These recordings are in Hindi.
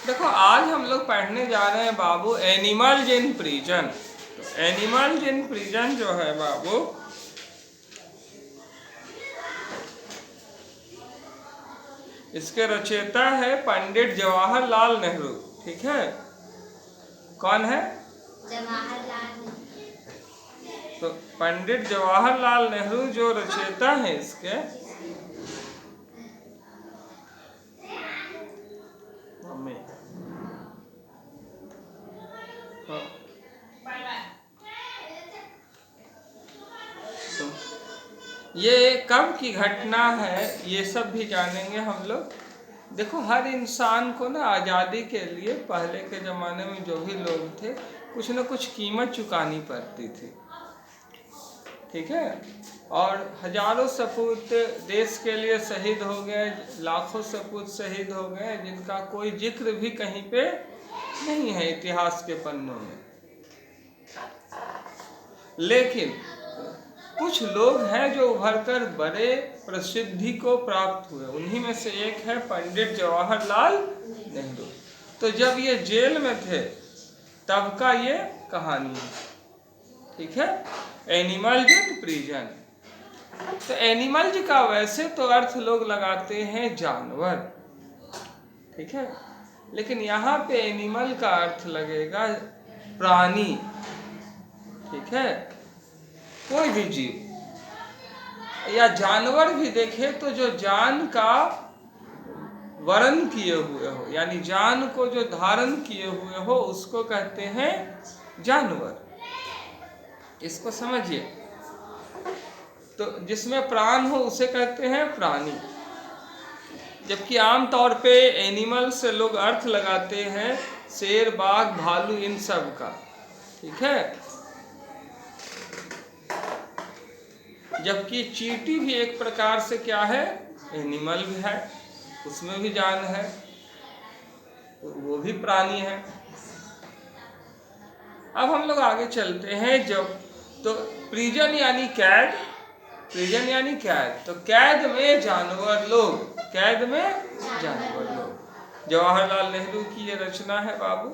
देखो आज हम लोग पढ़ने जा रहे हैं बाबू एनिमल्स इन प्रिजन। तो एनिमल्स इन प्रिजन जो है बाबू, इसके रचयिता है पंडित जवाहरलाल नेहरू। ठीक है, कौन है? जवाहरलाल नेहरू। तो पंडित जवाहरलाल नेहरू जो रचयिता है इसके, तो ये कब की घटना है ये सब भी जानेंगे हम लोग। देखो हर इंसान को ना आज़ादी के लिए पहले के ज़माने में जो भी लोग थे कुछ न कुछ कीमत चुकानी पड़ती थी। ठीक है, और हजारों सपूत देश के लिए शहीद हो गए, लाखों सपूत शहीद हो गए जिनका कोई जिक्र भी कहीं पे नहीं है इतिहास के पन्नों में। लेकिन कुछ लोग हैं जो उभरकर बड़े प्रसिद्धि को प्राप्त हुए, उन्हीं में से एक है पंडित जवाहरलाल नेहरू। तो जब ये जेल में थे तब का ये कहानी है। ठीक है, एनिमल्स इन प्रिजन। तो एनिमल्स का वैसे तो अर्थ लोग लगाते हैं जानवर, ठीक है, लेकिन यहाँ पे एनिमल का अर्थ लगेगा प्राणी। ठीक है, कोई भी जीव या जानवर भी देखे तो जो जान का वर्ण किए हुए हो, यानी जान को जो धारण किए हुए हो उसको कहते हैं जानवर। इसको समझिए। तो जिसमें प्राण हो उसे कहते हैं प्राणी। जबकि आमतौर पे एनिमल से लोग अर्थ लगाते हैं शेर, बाघ, भालू, इन सब का। ठीक है, जबकि चींटी भी एक प्रकार से क्या है, एनिमल भी है, उसमें भी जान है, वो भी प्राणी है। अब हम लोग आगे चलते हैं। जब तो प्रिजन यानी कैद, प्रिजन यानी कैद, तो कैद में जानवर लोग, कैद में जानवर लोग। जवाहरलाल नेहरू की ये रचना है बाबू।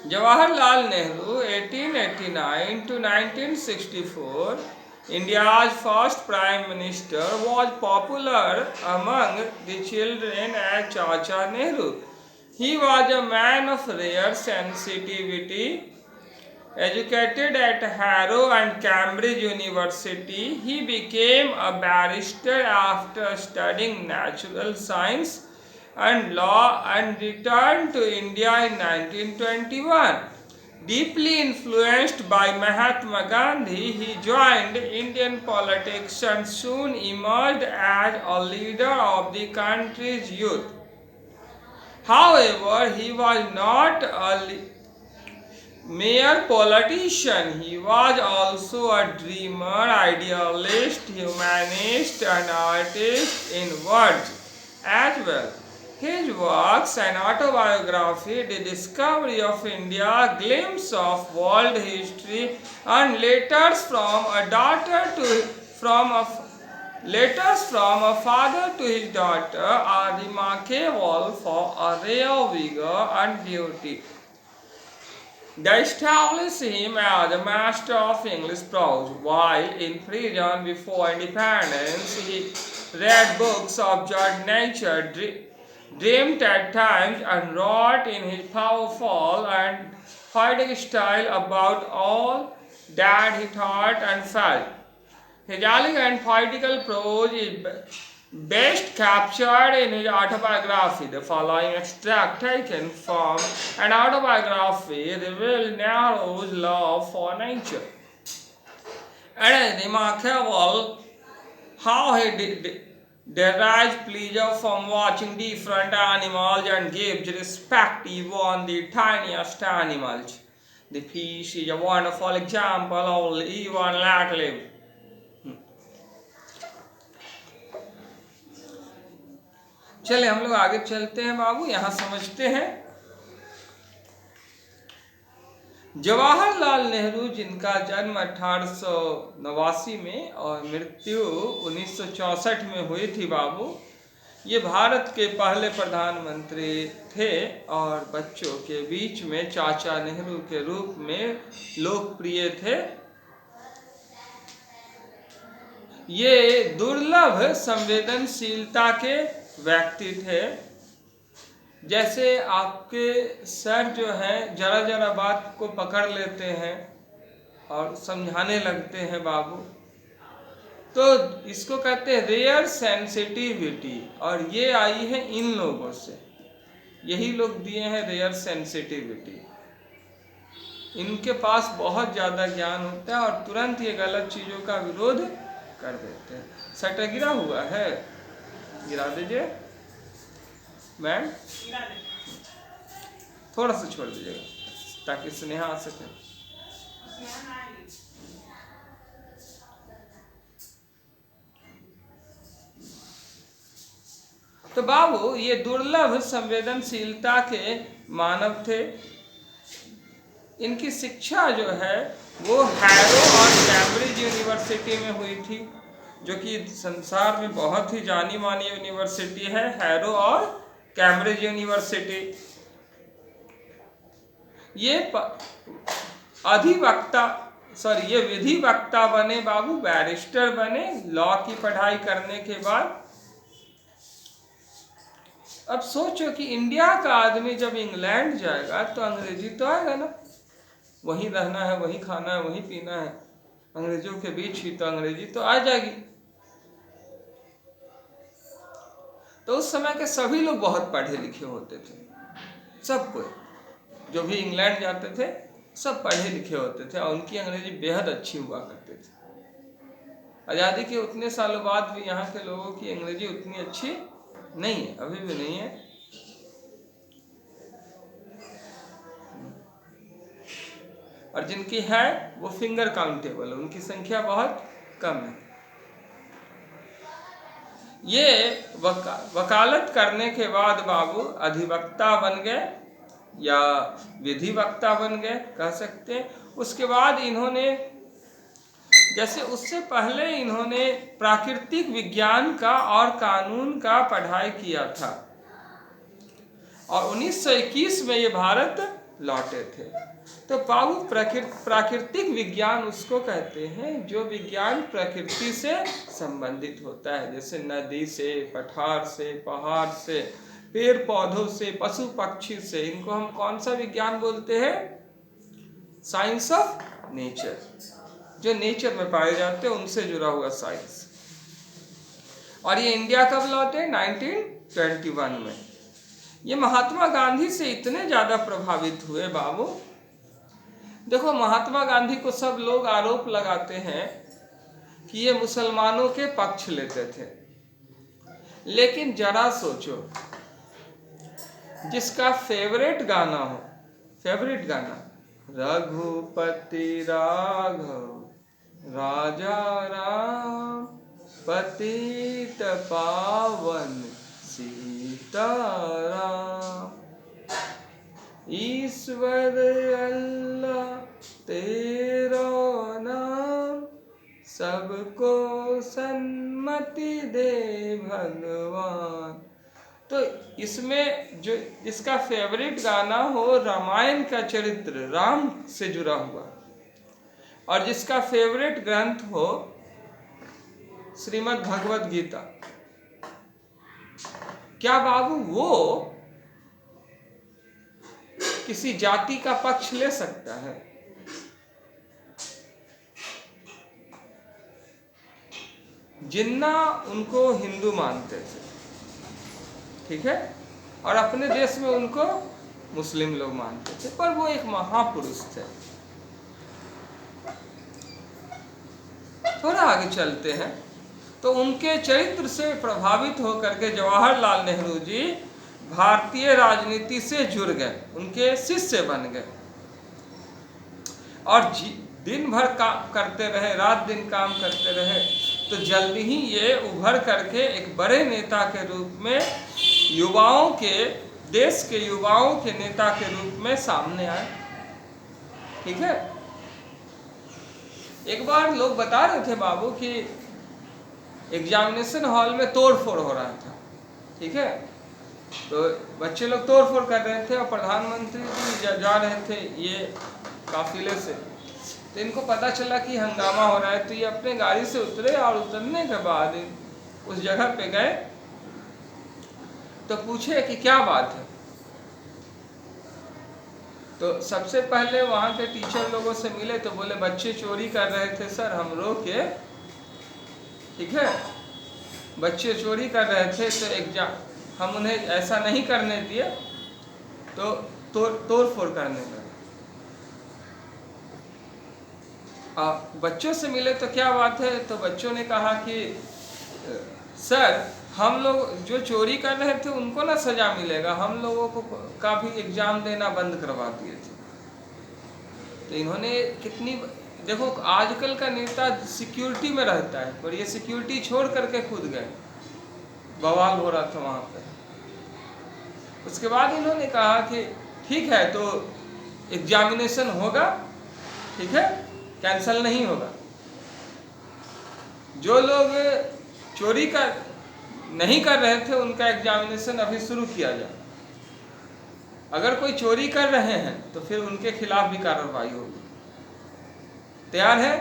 Jawaharlal Nehru, 1889 to 1964, India's first Prime Minister, was popular among the children as Chacha Nehru. He was a man of rare sensitivity. Educated at Harrow and Cambridge University, he became a barrister after studying natural science and law and returned to India in 1921. Deeply influenced by Mahatma Gandhi, he joined Indian politics and soon emerged as a leader of the country's youth. However, he was not a mere politician. He was also a dreamer, idealist, humanist, and artist in words as well. His works and autobiography, The Discovery of India, Glimpse of World History, and Letters from a father to his daughter are remarkable for a rare vigor and beauty. They established him as a master of English prose. While in prison before independence, he read books, observed nature, dreamed at times, and wrote in his powerful and poetic style about all that he thought and felt. His elegant poetical prose is best captured in his autobiography. The following extract taken from an autobiography reveals Nehru's love for nature. It is remarkable how he derives pleasure from watching different animals and gives respect even the tiniest animals. The fish is a wonderful example of even let live. चले हम लोग आगे चलते हैं बाबू, यहाँ समझते हैं। जवाहरलाल नेहरू जिनका जन्म 1889 में और मृत्यु 1964 में हुई थी बाबू, ये भारत के पहले प्रधानमंत्री थे और बच्चों के बीच में चाचा नेहरू के रूप में लोकप्रिय थे। ये दुर्लभ संवेदनशीलता के व्यक्ति थे। जैसे आपके सर जो है जरा जरा बात को पकड़ लेते हैं और समझाने लगते हैं बाबू, तो इसको कहते हैं रेयर सेंसिटिविटी, और ये आई है इन लोगों से। यही लोग दिए हैं रेयर सेंसिटिविटी। इनके पास बहुत ज़्यादा ज्ञान होता है और तुरंत ये गलत चीज़ों का विरोध कर देते हैं। सटर गिरा हुआ है, गिरा दीजिए मैम, थोड़ा सा छोड़ दीजिएगा ताकि स्नेहा आ सके। तो बाबू ये दुर्लभ संवेदनशीलता के मानव थे। इनकी शिक्षा जो है वो हैरो और कैम्ब्रिज यूनिवर्सिटी में हुई थी, जो कि संसार में बहुत ही जानी मानी यूनिवर्सिटी है, हैरो और कैम्ब्रिज यूनिवर्सिटी। ये ये विधि वक्ता बने बाबू, बैरिस्टर बने लॉ की पढ़ाई करने के बाद। अब सोचो कि इंडिया का आदमी जब इंग्लैंड जाएगा तो अंग्रेजी तो आएगा ना, वहीं रहना है, वहीं खाना है, वहीं पीना है, अंग्रेजों के बीच ही, तो अंग्रेजी तो आ जाएगी। तो उस समय के सभी लोग बहुत पढ़े लिखे होते थे, सब कोई जो भी इंग्लैंड जाते थे सब पढ़े लिखे होते थे और उनकी अंग्रेजी बेहद अच्छी हुआ करते थे। आज़ादी के उतने सालों बाद भी यहाँ के लोगों की अंग्रेजी उतनी अच्छी नहीं है, अभी भी नहीं है। और जिनकी है वो फिंगर काउंटेबल, उनकी संख्या बहुत कम है। ये वकालत करने के बाद बाबू अधिवक्ता बन गए या विधि वक्ता बन गए कह सकते हैं। उसके बाद इन्होंने, जैसे उससे पहले इन्होंने प्राकृतिक विज्ञान का और कानून का पढ़ाई किया था और 1921 में ये भारत लौटे थे। तो बाबू प्राकृतिक विज्ञान उसको कहते हैं जो विज्ञान प्रकृति से संबंधित होता है, जैसे नदी से, पठार से, पहाड़ से, पेड़ पौधों से, पशु पक्षी से। इनको हम कौन सा विज्ञान बोलते हैं? Science of nature. जो नेचर में पाए जाते हैं उनसे जुड़ा हुआ साइंस। और ये इंडिया कब लौटे? 1921 में। ये महात्मा गांधी से इतने ज़्यादा प्रभावित हुए बाबू। देखो, महात्मा गांधी को सब लोग आरोप लगाते हैं कि ये मुसलमानों के पक्ष लेते थे, लेकिन जरा सोचो, जिसका फेवरेट गाना हो, फेवरेट गाना, रघुपति राघव राजा राम पतित पावन सीताराम, ईश्वर अल्लाह तेरा नाम, सबको सन्मति दे भगवान। तो इसमें जो इसका फेवरेट गाना हो रामायण का चरित्र, राम से जुड़ा हुआ, और जिसका फेवरेट ग्रंथ हो श्रीमद् भगवद गीता, क्या बाबू वो किसी जाति का पक्ष ले सकता है? जिन्ना उनको हिंदू मानते थे, ठीक है, और अपने देश में उनको मुस्लिम लोग मानते थे, पर वो एक महापुरुष थे। थोड़ा आगे चलते हैं तो उनके चरित्र से प्रभावित होकर के जवाहरलाल नेहरू जी भारतीय राजनीति से जुड़ गए, उनके शिष्य बन गए और दिन भर काम करते रहे, रात दिन काम करते रहे। तो जल्दी ही ये उभर करके एक बड़े नेता के रूप में, युवाओं के, देश के युवाओं के नेता के रूप में सामने आए, ठीक है। एक बार लोग बता रहे थे बाबू कि एग्जामिनेशन हॉल में तोड़ फोड़ हो रहा था, ठीक है। तो बच्चे लोग तोड़ फोड़ कर रहे थे और प्रधानमंत्री जी जा रहे थे ये काफिले से, तो इनको पता चला कि हंगामा हो रहा है, तो ये अपने गाड़ी से उतरे और उतरने के बाद उस जगह पे गए तो पूछे कि क्या बात है। तो सबसे पहले वहाँ के टीचर लोगों से मिले तो बोले बच्चे चोरी कर रहे थे सर, हम रोके, ठीक है, बच्चे चोरी कर रहे थे तो एग्जाम हम उन्हें ऐसा नहीं करने दिए तो तोड़ फोड़ करने लगे। बच्चों से मिले तो क्या बात है, तो बच्चों ने कहा कि सर हम लोग जो चोरी कर रहे थे उनको ना सजा मिलेगा, हम लोगों को का भी एग्जाम देना बंद करवा दिए थे। तो इन्होंने कितनी, देखो आजकल का नेता सिक्योरिटी में रहता है और ये सिक्योरिटी छोड़ करके कूद गए, बवाल हो रहा था वहाँ पे। उसके बाद इन्होंने कहा कि ठीक है तो एग्जामिनेशन होगा, ठीक है, कैंसल नहीं होगा, जो लोग चोरी नहीं कर रहे थे उनका एग्जामिनेशन अभी शुरू किया जाए, अगर कोई चोरी कर रहे हैं तो फिर उनके खिलाफ भी कार्रवाई होगी, तैयार है?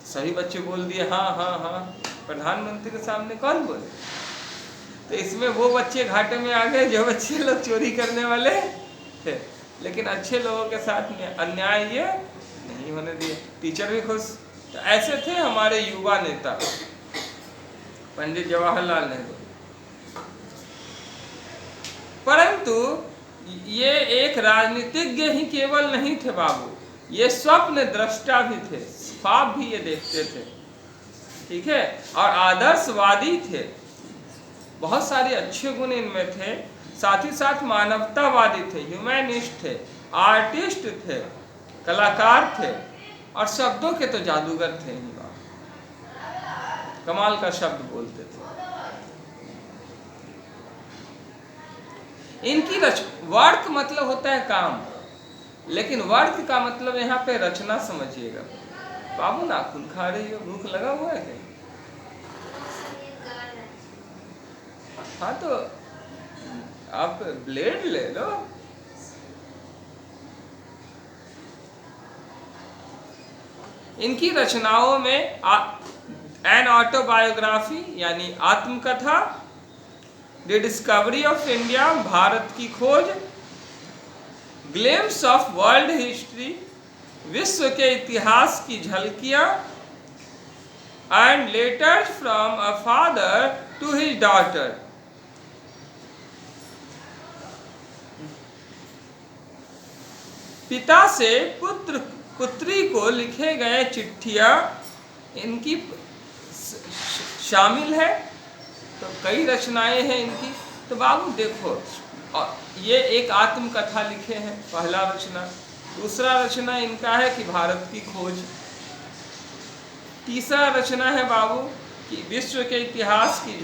सभी बच्चे बोल दिए हाँ हाँ हाँ। प्रधानमंत्री के सामने कौन बोले? तो इसमें वो बच्चे घाटे में आ गए जो बच्चे लोग चोरी करने वाले थे, लेकिन अच्छे लोगों के साथ अन्याय ये नहीं होने दिए, टीचर भी खुश। तो ऐसे थे हमारे युवा नेता पंडित जवाहरलाल नेहरू। परंतु ये एक राजनीतिज्ञ ही केवल नहीं थे बाबू, ये स्वप्न दृष्टा भी थे, ख्वाब भी ये देखते थे, ठीक है, और आदर्शवादी थे, बहुत सारे अच्छे गुण इनमें थे, साथ ही साथ मानवतावादी थे, ह्यूमैनिस्ट थे, आर्टिस्ट थे, कलाकार थे और शब्दों के तो जादूगर थे ही, कमाल का शब्द बोलते थे। इनकी वर्क मतलब होता है काम, लेकिन वर्क का मतलब यहाँ पे रचना समझिएगा। बाबू नाखून खा रही हो, भूख लगा हुआ है क्या? हाँ तो आप ब्लेड ले लो। इनकी रचनाओं में एन ऑटोबायोग्राफी यानी आत्मकथा, the discovery of India Bharat की खोज, ग्लिम्स ऑफ वर्ल्ड हिस्ट्री विश्व के इतिहास की झलकियां, and letters from a father to his daughter, पिता से पुत्री को लिखे गए चिट्ठियां इनकी शामिल है। तो कई रचनाएं हैं इनकी। तो बाबू देखो, ये एक आत्मकथा लिखे हैं, पहला रचना। दूसरा रचना इनका है कि भारत की खोज। तीसरा रचना है बाबू कि विश्व के इतिहास की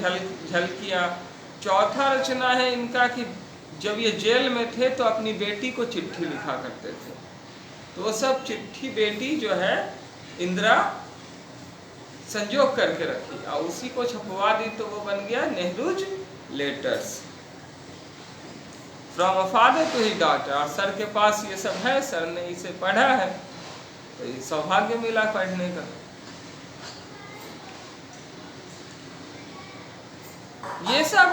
झलकियाँ। चौथा रचना है इनका कि जब ये जेल में थे तो अपनी बेटी को चिट्ठी लिखा करते थे, तो वो सब चिट्ठी बेटी जो है इंदिरा संजोग करके रखी और उसी को छपवा दी, तो वो बन गया Nehru's letters from a father to his daughter. और सर के पास ये सब है, सर ने इसे पढ़ा है, तो ये सौभाग्य मिला पढ़ने का। ये सब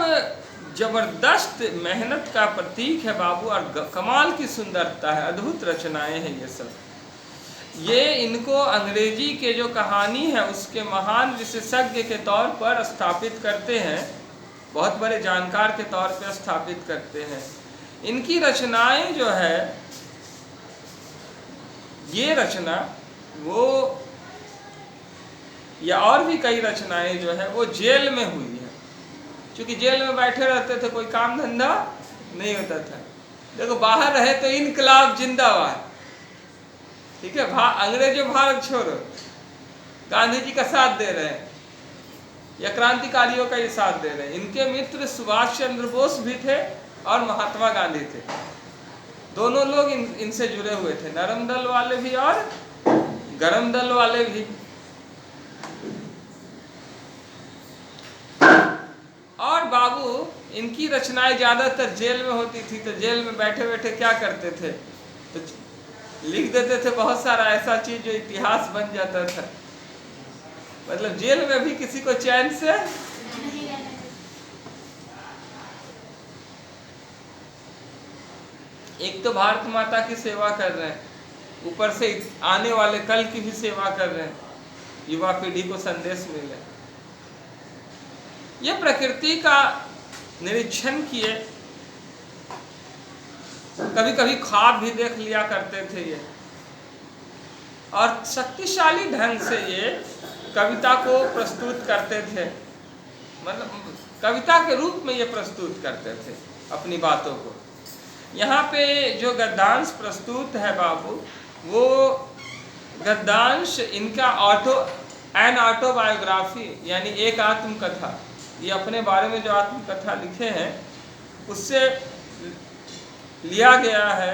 जबरदस्त मेहनत का प्रतीक है बाबू, और कमाल की सुंदरता है, अद्भुत रचनाएं हैं ये सब। ये इनको अंग्रेजी के जो कहानी है उसके महान विशेषज्ञ के तौर पर स्थापित करते हैं, बहुत बड़े जानकार के तौर पर स्थापित करते हैं। इनकी रचनाएं जो है, ये रचना वो या और भी कई रचनाएं जो है वो जेल में हुई है, क्योंकि जेल में बैठे रहते थे, कोई काम धंधा नहीं होता था। देखो बाहर रहे तो इनकलाब जिंदाबाद, ठीक है, अंग्रेजों भारत छोड़ो, गांधी जी का साथ दे रहे हैं या क्रांतिकारियों का ये साथ दे रहे हैं। इनके मित्र सुभाष चंद्र बोस भी थे और महात्मा गांधी थे, दोनों लोग इनसे जुड़े हुए थे, नरम दल वाले भी और गरम दल वाले भी। और बाबू इनकी रचनाएं ज़्यादातर जेल में होती थी, तो जेल में बैठे बैठे क्या करते थे, तो लिख देते थे बहुत सारा ऐसा चीज जो इतिहास बन जाता था। मतलब जेल में भी किसी को चैन से नहीं रहना। एक तो भारत माता की सेवा कर रहे हैं, ऊपर से आने वाले कल की भी सेवा कर रहे हैं, युवा पीढ़ी को संदेश मिले। ये प्रकृति का निरीक्षण किए, कभी कभी ख्वाब भी देख लिया करते थे ये, और शक्तिशाली ढंग से ये कविता को प्रस्तुत करते थे। मतलब कविता के रूप में ये प्रस्तुत करते थे अपनी बातों को। यहाँ पे जो गद्यांश प्रस्तुत है बाबू, वो गद्यांश इनका ऑटोबायोग्राफी यानी एक आत्मकथा, ये अपने बारे में जो आत्मकथा लिखे हैं उससे लिया गया है,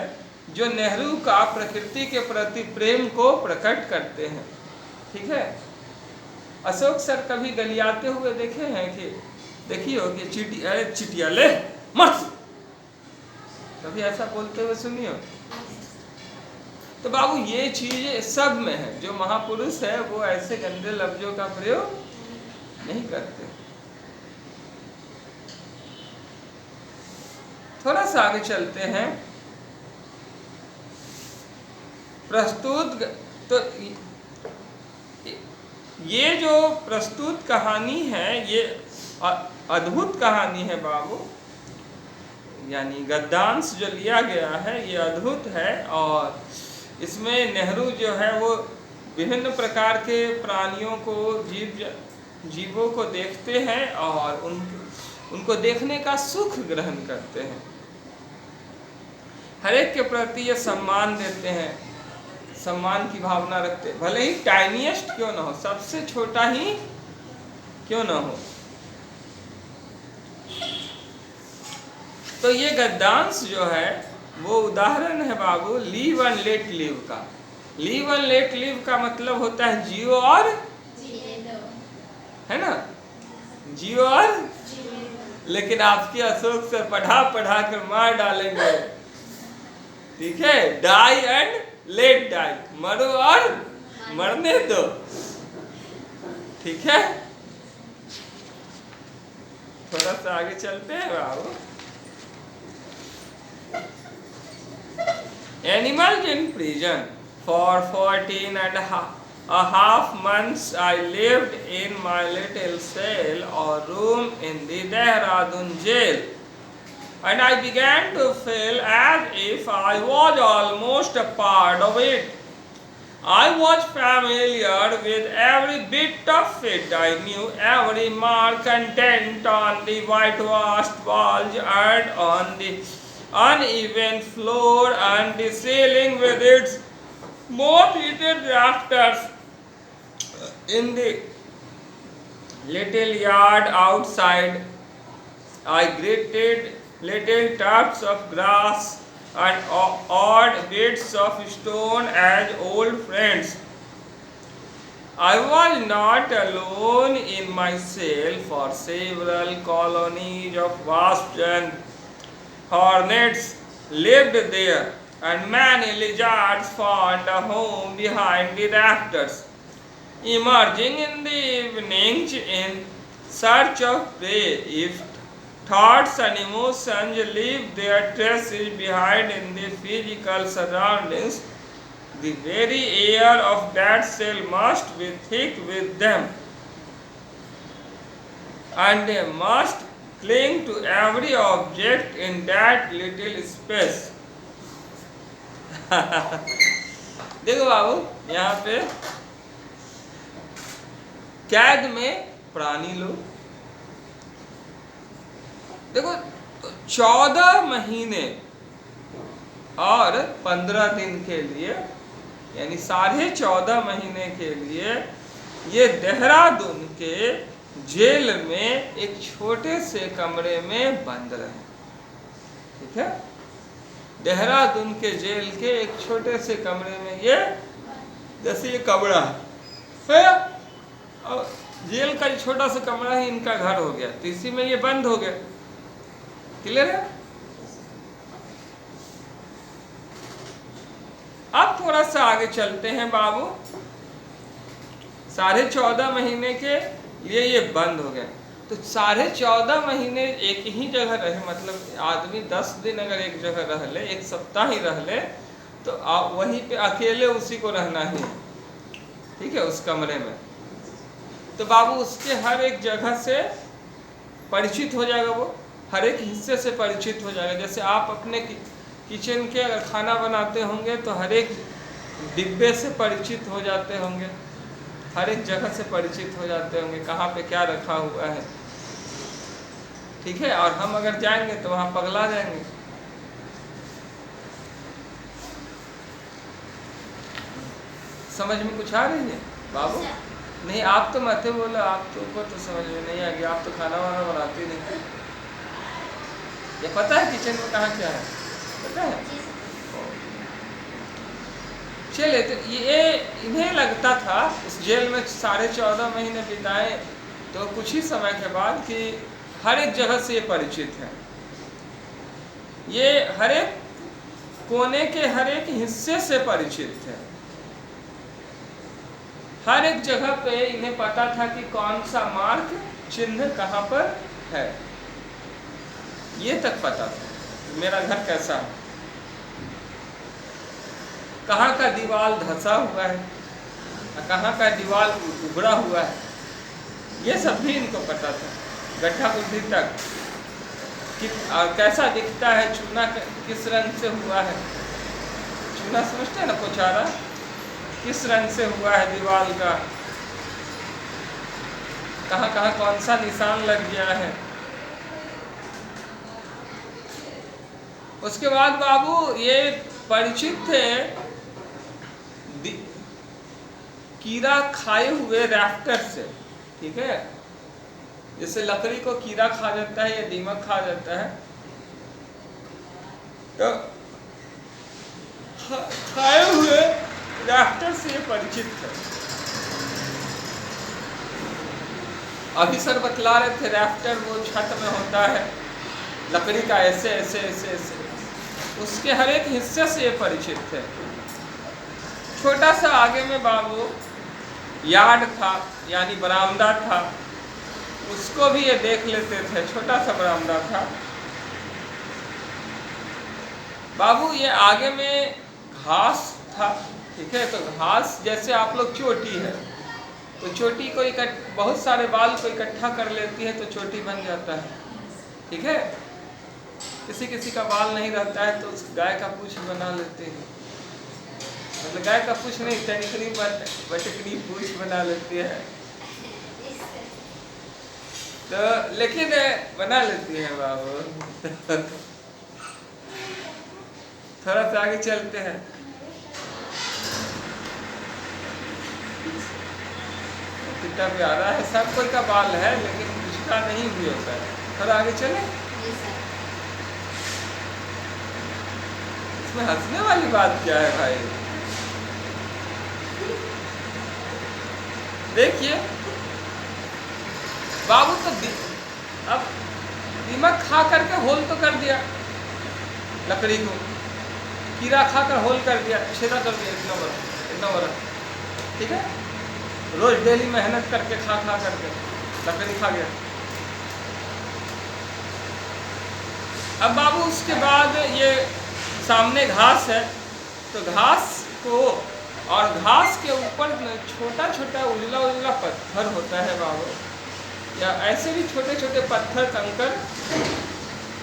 जो नेहरू का प्रकृति के प्रति प्रेम को प्रकट करते हैं। ठीक है, अशोक सर कभी गलियाते हुए देखे हैं कि देखिए हो कि चिटिया ले मत, कभी ऐसा बोलते हुए सुनियो? तो बाबू ये चीज सब में है, जो महापुरुष है वो ऐसे गंदे लफ्जों का प्रयोग नहीं करते। थोड़ा सा आगे चलते हैं। प्रस्तुत तो ये जो प्रस्तुत कहानी है ये अद्भुत कहानी है बाबू, यानी गद्यांश जो लिया गया है ये अद्भुत है। और इसमें नेहरू जो है वो विभिन्न प्रकार के प्राणियों को, जीवों को देखते हैं और उनको देखने का सुख ग्रहण करते हैं। हर एक के प्रति ये सम्मान देते हैं, सम्मान की भावना रखते हैं, भले ही टाइनीएस्ट क्यों ना हो, सबसे छोटा ही क्यों ना हो। तो ये गद्यांश जो है वो उदाहरण है बाबू लीव एंड लेट लिव का। लीव एंड लेट लिव का मतलब होता है जियो और है ना, जियो और, लेकिन आपके अशोक सर पढ़ा पढ़ा कर मार डालेंगे। ठीक है, डाई एंड लेट डाई, मरो और मरने दो। ठीक है, थोड़ा सा आगे चलते हैं बाबू। Animals in prison. For 14 and a half months I lived in my little cell or room in the Dehradun jail, and I began to feel as if I was almost a part of it. I was familiar with every bit of it. I knew every mark and dent on the whitewashed walls and on the uneven floor and the ceiling with its moth-eaten rafters. In the little yard outside, I greeted little tufts of grass and odd bits of stone as old friends. I was not alone in my cell, for several colonies of wasps and hornets lived there, and many lizards found a home behind the rafters, emerging in the evenings in search of prey. If thoughts and emotions leave their traces behind in the physical surroundings, the very air of that cell must be thick with them, and they must cling to every object in that little space. देखो बाबू, यहाँ पे कैद में प्राणी लोग, देखो 14 महीने और 15 दिन के लिए, यानी 14.5 महीने के लिए ये देहरादून के जेल में एक छोटे से कमरे में बंद रहे। ठीक है, देहरादून के जेल के एक छोटे से कमरे में ये, जैसे ये कमरा है, और जेल का छोटा सा कमरा ही इनका घर हो गया, तो इसी में ये बंद हो गए। क्लियर है? अब थोड़ा सा आगे चलते हैं बाबू। 14.5 महीने के लिए ये बंद हो गया। तो 14.5 महीने एक ही जगह रहे, मतलब आदमी 10 दिन अगर एक जगह रह ले, 1 सप्ताह ही रह ले, तो वहीं पे अकेले उसी को रहना ही है, ठीक है, उस कमरे में। तो बाबू उसके हर एक जगह से परिचित हो जाएगा, वो हर एक हिस्से से परिचित हो जाएगा। जैसे आप अपने किचन के अगर खाना बनाते होंगे तो हर एक डिब्बे से परिचित हो जाते होंगे, हर एक जगह से परिचित हो जाते होंगे, कहाँ पे क्या रखा हुआ है, ठीक है। और हम अगर जाएंगे तो वहाँ पगला जाएंगे। समझ में कुछ आ रही है बाबू? नहीं, आप तो मत बोलो, आप तो समझ में नहीं आ गया, आप तो खाना वाना बनाते नहीं। ये पता है किचन में कहाँ क्या है, पता है? चले, तो ये इन्हें लगता था उस जेल में 14.5 महीने बिताए, तो कुछ ही समय के बाद कि हर एक जगह से ये परिचित है, ये हर एक कोने के हर एक हिस्से से परिचित है, हर एक जगह पे इन्हें पता था कि कौन सा मार्क चिन्ह कहाँ पर है, ये तक पता था मेरा घर कैसा है, कहाँ का दीवार धंसा हुआ है, कहाँ का दीवार उभरा हुआ है, ये सब भी इनको पता था, गड्ढा गुड्ढी तक कि कैसा दिखता है, चूना किस रंग से हुआ है, चूना समझते हैं ना, पोचारा किस रंग से हुआ है दीवार का, कहाँ कहाँ कौन सा निशान लग गया है। उसके बाद बाबू ये परिचित थे कीड़ा खाए हुए रैफ्टर से, ठीक है, जैसे लकड़ी को कीड़ा खा जाता है या दीमक खा जाता है, तो खाए हुए रैफ्टर से ये परिचित है। अभी सर बतला रहे थे, रैफ्टर वो छत में होता है लकड़ी का, ऐसे ऐसे ऐसे ऐसे, उसके हर एक हिस्से से ये परिचित थे। छोटा सा आगे में बाबू यार्ड था, यानी बरामदा था, उसको भी ये देख लेते थे, छोटा सा बरामदा था बाबू। ये आगे में घास था, ठीक है, तो घास जैसे आप लोग चोटी है, तो चोटी को बहुत सारे बाल को इकट्ठा कर लेती है तो चोटी बन जाता है, ठीक है। किसी किसी का बाल नहीं रहता है तो उस गाय का पूछ बना लेते हैं, मतलब गाय का पूछ नहीं, टनकनी बटकनी पूछ बना लेती है, तो लेकिन बना लेती है बाबू। थोड़ा सा आगे चलते हैं। कितना प्यारा है, सब कोई का बाल है लेकिन उसका नहीं भी होता है। थोड़ा आगे चले। इसमें हंसने वाली बात क्या है भाई? देखिए बाबू, तो अब दीमक खा करके होल तो कर दिया, लकड़ी को कीड़ा खाकर होल कर दिया, छेदा कर दिया, इतना बड़ा, ठीक है, रोज डेली मेहनत करके खा करके लकड़ी खा गया। अब बाबू उसके बाद ये सामने घास है, तो घास को और घास के ऊपर छोटा छोटा उजला उजला पत्थर होता है बाबू, या ऐसे भी छोटे छोटे पत्थर कंकर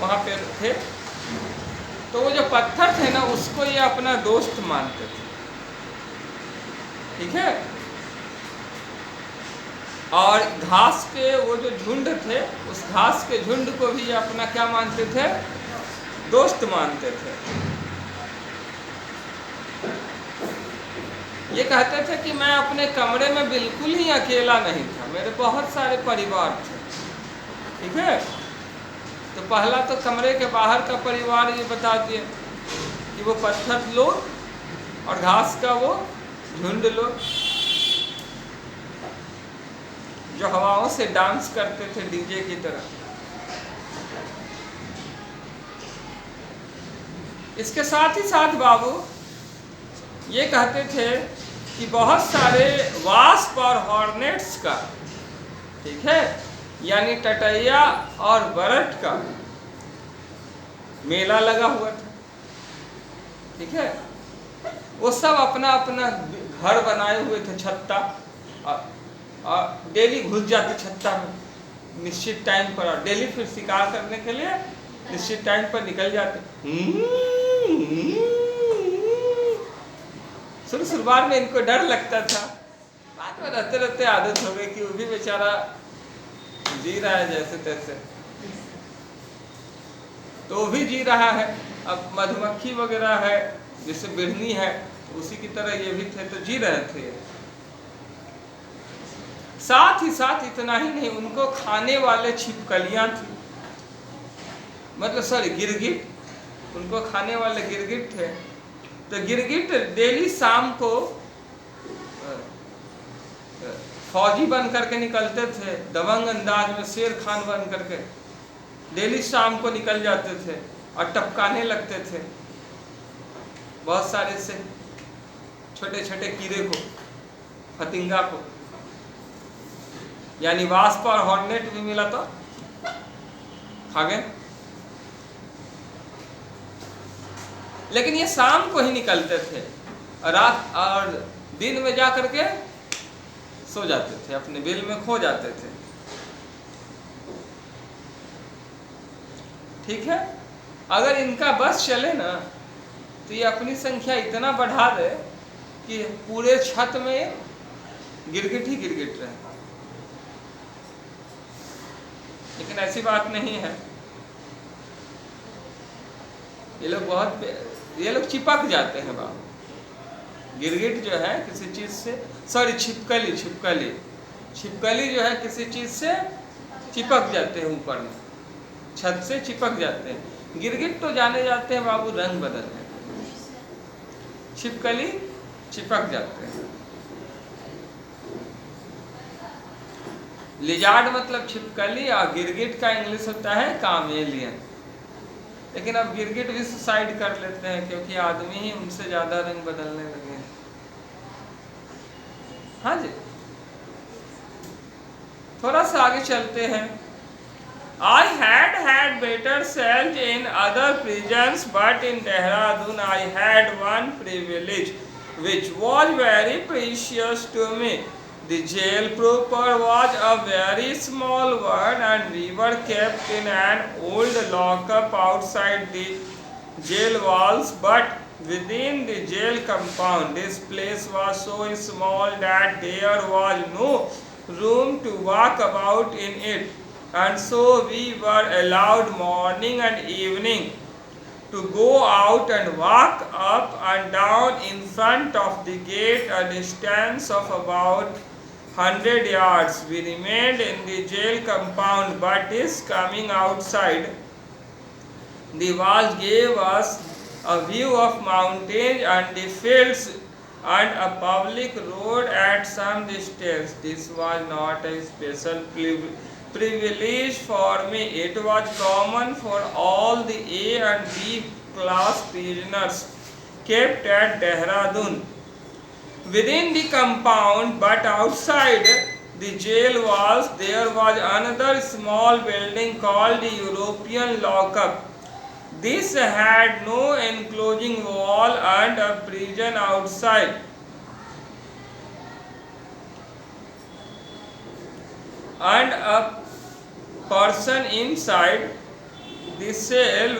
वहाँ पे थे। तो वो जो पत्थर थे ना, उसको ये अपना दोस्त मानते थे, ठीक है। और घास के वो जो झुंड थे, उस घास के झुंड को भी ये अपना क्या मानते थे? दोस्त मानते थे। ये कहते थे कि मैं अपने कमरे में बिल्कुल ही अकेला नहीं था, मेरे बहुत सारे परिवार थे, ठीक है। तो पहला तो कमरे के बाहर का परिवार ये बता दिए कि वो पत्थर लोग और घास का वो झुंड लोग जो हवाओं से डांस करते थे डीजे की तरह। इसके साथ ही साथ बाबू ये कहते थे कि बहुत सारे वास्प और हॉर्नेट्स का, ठीक है, यानी टटैया और बरट का मेला लगा हुआ था, ठीक है। वो सब अपना अपना घर बनाए हुए थे, छत्ता, और डेली घुस जाते छत्ता में निश्चित टाइम पर, और डेली फिर शिकार करने के लिए निश्चित टाइम पर निकल जाते। शुरुआत में इनको डर लगता था, बाद में रहते रहते आदत हो गई कि वो भी बेचारा जी रहा है जैसे तैसे, तो वो भी जी रहा है। अब मधुमक्खी वगैरह है, जैसे बिढ़नी है, उसी की तरह ये भी थे, तो जी रहे थे। साथ ही साथ इतना ही नहीं, उनको खाने वाले छिपकलियां थी, मतलब सॉरी गिरगिट, उनको खाने वाले गिरगिट थे। तो गिरगिट डेली शाम को फौजी बन करके निकलते थे, दबंग अंदाज में शेर खान बन करके डेली शाम को निकल जाते थे और टपकाने लगते थे बहुत सारे से छोटे छोटे कीड़े को, फतिंगा को, यानी वास्प और हॉर्नेट भी मिला तो खा गए। लेकिन ये शाम को ही निकलते थे, रात और दिन में जा करके सो जाते थे, अपने बिल में खो जाते थे, ठीक है। अगर इनका बस चले ना तो ये अपनी संख्या इतना बढ़ा दे कि पूरे छत में गिरगिट ही गिरगिट रहे, लेकिन ऐसी बात नहीं है। ये लोग चिपक जाते हैं बाबू। गिरगिट जो है किसी चीज से, सॉरी छिपकली जो है किसी चीज से चिपक जाते हैं, ऊपर में छत से चिपक जाते हैं। गिरगिट तो जाने जाते हैं बाबू रंग बदलने, छिपकली चिपक जाते हैं। लिजार्ड मतलब छिपकली, और गिरगिट का इंग्लिश होता है कामेलियन। लेकिन अब गिरगिट भी सुसाइड कर लेते हैं क्योंकि आदमी ही उनसे ज्यादा रंग बदलने लगे हैं। हाँ जी, थोड़ा सा आगे चलते हैं। I had better cells in other prisons, but in Dehradun I had one privilege which was very precious to me. The jail proper was a very small one, and we were kept in an old lockup outside the jail walls, but within the jail compound. This place was so small that there was no room to walk about in it, and so we were allowed morning and evening to go out and walk up and down in front of the gate a distance of about 100 yards. We remained in the jail compound, but is coming outside the walls gave us a view of mountains and the fields and a public road at some distance. This was not a special privilege for me. It was common for all the A and B class prisoners kept at Dehradun. Within the compound, but outside the jail walls, there was another small building called the European lockup. This had no enclosing wall and a prison outside. And a person inside the cell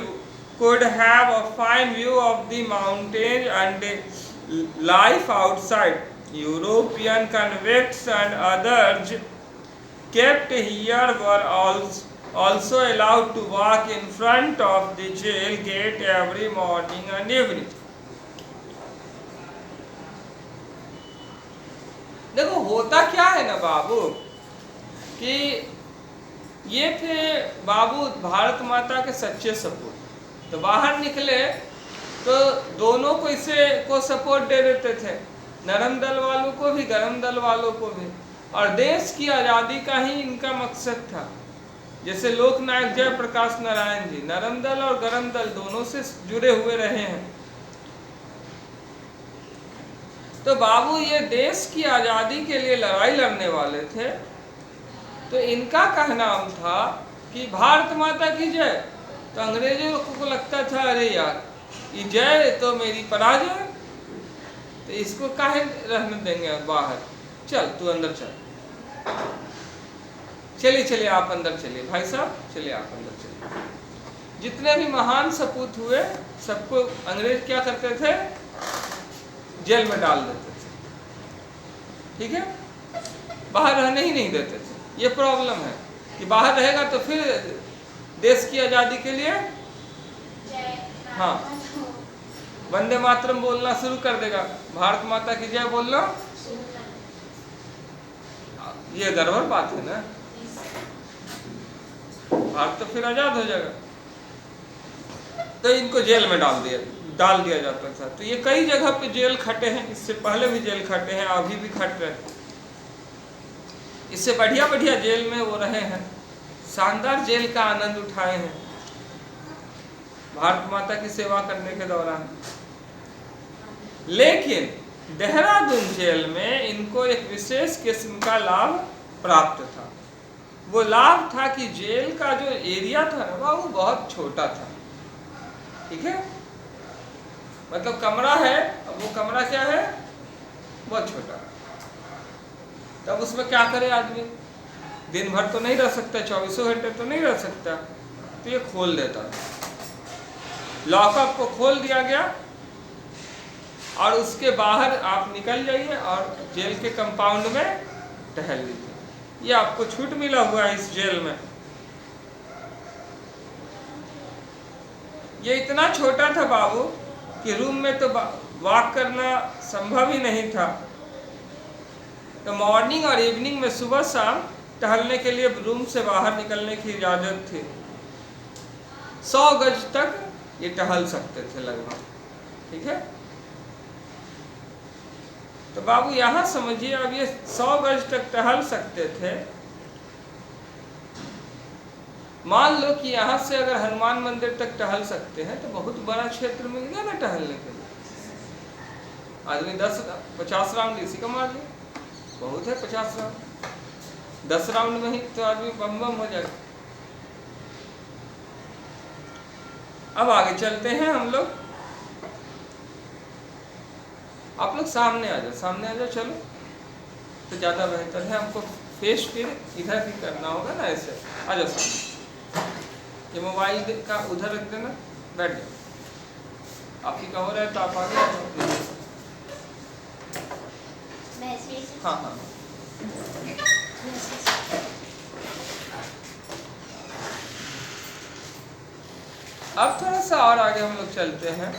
could have a fine view of the mountains and the life outside. European convicts and others kept here were also allowed to walk in front of the jail gate every morning and evening. देखो होता क्या है ना बाबू कि ये थे बाबू भारत माता के सच्चे सपूत। तो बाहर निकले तो दोनों को इसे को सपोर्ट दे देते थे, नरम दल वालों को भी, गरम दल वालों को भी, और देश की आज़ादी का ही इनका मकसद था। जैसे लोकनायक जयप्रकाश नारायण जी नरम दल और गरम दल दोनों से जुड़े हुए रहे हैं। तो बाबू ये देश की आज़ादी के लिए लड़ाई लड़ने वाले थे। तो इनका कहना था कि भारत माता की जय। तो अंग्रेजों को लगता था अरे यार ये जय तो मेरी पराजय, तो इसको काहे रहने देंगे बाहर, चल तू अंदर चल, चलिए चलिए आप अंदर चलिए भाई साहब, चलिए आप अंदर चलिए। जितने भी महान सपूत हुए सबको अंग्रेज क्या करते थे, जेल में डाल देते थे, ठीक है, बाहर रहने ही नहीं देते थे। ये प्रॉब्लम है कि बाहर रहेगा तो फिर देश की आज़ादी के लिए हाँ वंदे मातरम बोलना शुरू कर देगा, भारत माता की जय बोलना, ये गड़बड़ बात है ना, भारत तो फिर आज़ाद हो जाएगा। तो इनको जेल में डाल दिया जाता था। तो ये कई जगह पे जेल खटे हैं, इससे पहले भी जेल खटे हैं, अभी भी खट रहे हैं। इससे बढ़िया बढ़िया जेल में वो रहे हैं, शानदार जेल का आनंद उठाए हैं भारत माता की सेवा करने के दौरान। लेकिन देहरादून जेल में इनको एक विशेष किस्म का लाभ प्राप्त था। वो लाभ था कि जेल का जो एरिया था ना वो बहुत छोटा था, ठीक है, मतलब कमरा है, अब वो कमरा क्या है, बहुत छोटा। तब उसमें क्या करे आदमी, दिन भर तो नहीं रह सकता, 24 घंटे तो नहीं रह सकता, तो ये खोल देता। लॉकअप को खोल दिया गया और उसके बाहर आप निकल जाइए और जेल के कंपाउंड में टहल लीजिए। ये आपको छूट मिला हुआ है इस जेल में। ये इतना छोटा था बाबू कि रूम में तो वॉक करना संभव ही नहीं था। तो मॉर्निंग और इवनिंग में सुबह शाम टहलने के लिए रूम से बाहर निकलने की इजाज़त थी। 100 गज तक ये टहल सकते थे लगभग, ठीक है। तो बाबू यहाँ समझिए, अब ये 100 गज तक टहल सकते थे। मान लो कि यहाँ से अगर हनुमान मंदिर तक टहल सकते हैं तो बहुत बड़ा क्षेत्र मिल गया ना टहलने के लिए। आदमी 50 राउंड इसी का मार लिया, बहुत है 50 राउंड, 10 राउंड में ही तो आदमी बम बम हो जाएगा। अब आगे चलते हैं हम लोग, आप लोग सामने आ जाओ, चलो, तो ज़्यादा बेहतर है। हमको फेस फिर इधर भी करना होगा ना, ऐसे आ जाओ सामने। ये मोबाइल का उधर रख देना, बैठ जाओ। आप ही का हो रहा है तो आप आगे आ जाओ। हाँ हाँ अब थोड़ा सा और आगे हम लोग चलते हैं।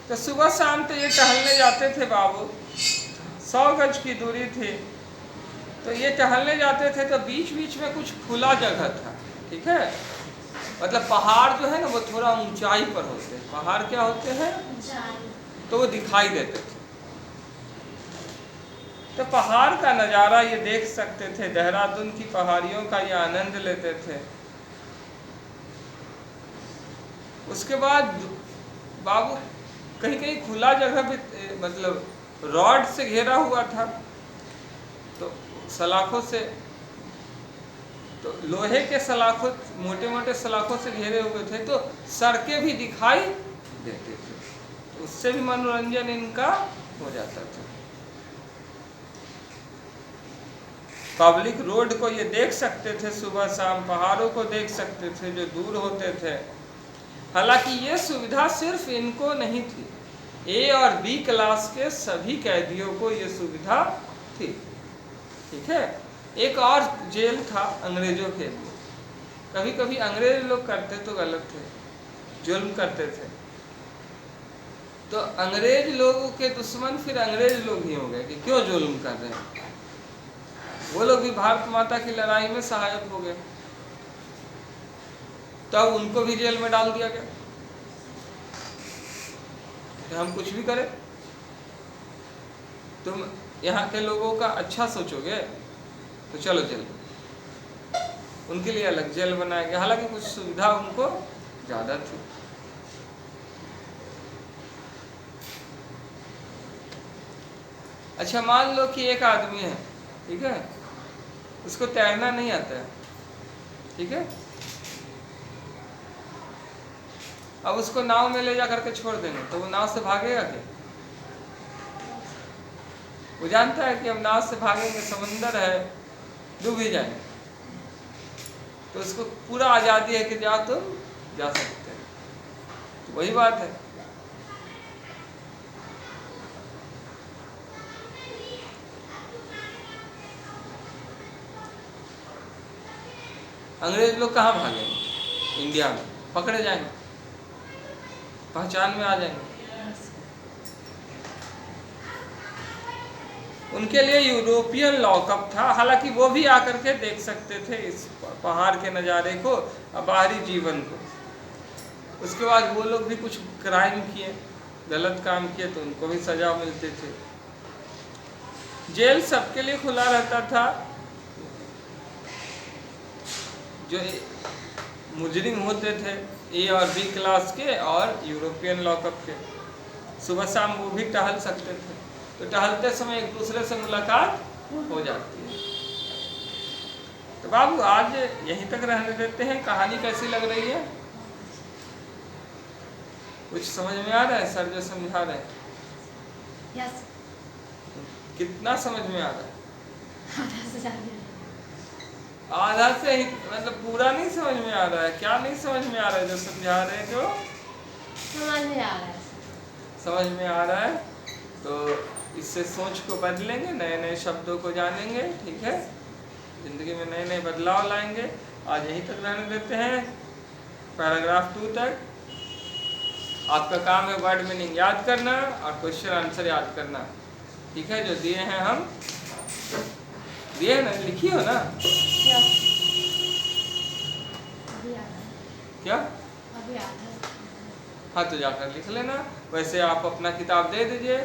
तो सुबह शाम तो ये टहलने जाते थे बाबू, 100 गज की दूरी थी। तो ये टहलने जाते थे तो बीच बीच में कुछ खुला जगह था, ठीक है, मतलब पहाड़ जो है ना वो थोड़ा ऊंचाई पर होते हैं। पहाड़ क्या होते हैं, तो वो दिखाई देते थे। तो पहाड़ का नज़ारा ये देख सकते थे, देहरादून की पहाड़ियों का ये आनंद लेते थे। उसके बाद बाबू कहीं कहीं खुला जगह भी, मतलब रॉड से घेरा हुआ था, तो सलाखों से, तो लोहे के सलाखों, मोटे मोटे सलाखों से घेरे हुए थे, तो सड़कें भी दिखाई देते थे, तो उससे भी मनोरंजन इनका हो जाता था। पब्लिक रोड को ये देख सकते थे सुबह शाम, पहाड़ों को देख सकते थे जो दूर होते थे। हालांकि ये सुविधा सिर्फ इनको नहीं थी, ए और बी क्लास के सभी कैदियों को ये सुविधा थी, ठीक है। एक और जेल था अंग्रेजों के लिए। कभी कभी अंग्रेज लोग करते तो गलत थे, जुल्म करते थे, तो अंग्रेज लोगों के दुश्मन फिर अंग्रेज लोग ही हो गए कि क्यों जुल्म कर रहे हैं। वो लोग भी भारत माता की लड़ाई में सहायक हो गए, तब उनको भी जेल में डाल दिया गया कि हम कुछ भी करें। तुम यहाँ के लोगों का अच्छा सोचोगे तो चलो चलो, उनके लिए अलग जेल बनाया गया, हालांकि कुछ सुविधा उनको ज़्यादा थी। अच्छा मान लो कि एक आदमी है, ठीक है, उसको तैरना नहीं आता है, ठीक है, अब उसको नाव में ले जा करके छोड़ देंगे तो वो नाव से भागेगा क्या? वो जानता है कि हम नाव से भागेंगे समंदर है, डूब ही जाएंगे, तो उसको पूरा आज़ादी है कि जाओ तुम जा सकते हैं। तो वही बात है। अंग्रेज लोग कहाँ भागेंगे? इंडिया में पकड़े जाएंगे, पहचान में आ जाएंगे। उनके लिए यूरोपियन लॉकअप था, हालांकि वो भी आकर के देख सकते थे इस पहाड़ के नज़ारे को और बाहरी जीवन को। उसके बाद वो लोग भी कुछ क्राइम किए, गलत काम किए, तो उनको भी सजा मिलती थी। जेल सबके लिए खुला रहता था, जो मुजरिम होते थे ए और बी क्लास के और यूरोपियन लॉकअप के, सुबह शाम वो भी टहल सकते थे, तो टहलते समय एक दूसरे से मुलाकात हो जाती है। तो बाबू आज यहीं तक रहने देते हैं, कहानी कैसी लग रही है? कुछ समझ में आ रहा है सर जो समझा रहे हैं? यस। कितना समझ में आ रहा है? आधा से ज़्यादा। आधा से ही, मतलब पूरा नहीं समझ में आ रहा है? क्या नहीं समझ में आ रहा है जो समझा रहे हैं? जो समझ में आ रहा है। समझ में आ रहा है तो इससे सोच को बदलेंगे, नए नए शब्दों को जानेंगे, ठीक है, जिंदगी में नए नए बदलाव लाएंगे। आज यहीं तक रहने देते हैं, पैराग्राफ 2 तक। आपका काम है वर्ड मीनिंग याद करना और क्वेश्चन आंसर याद करना, ठीक है, जो दिए हैं हम दिए हैं ना, लिखी हो ना? यस। अभी आधा। क्या? अभी आधा। हाँ तो जाकर लिख लेना। वैसे आप अपना किताब दे दीजिए,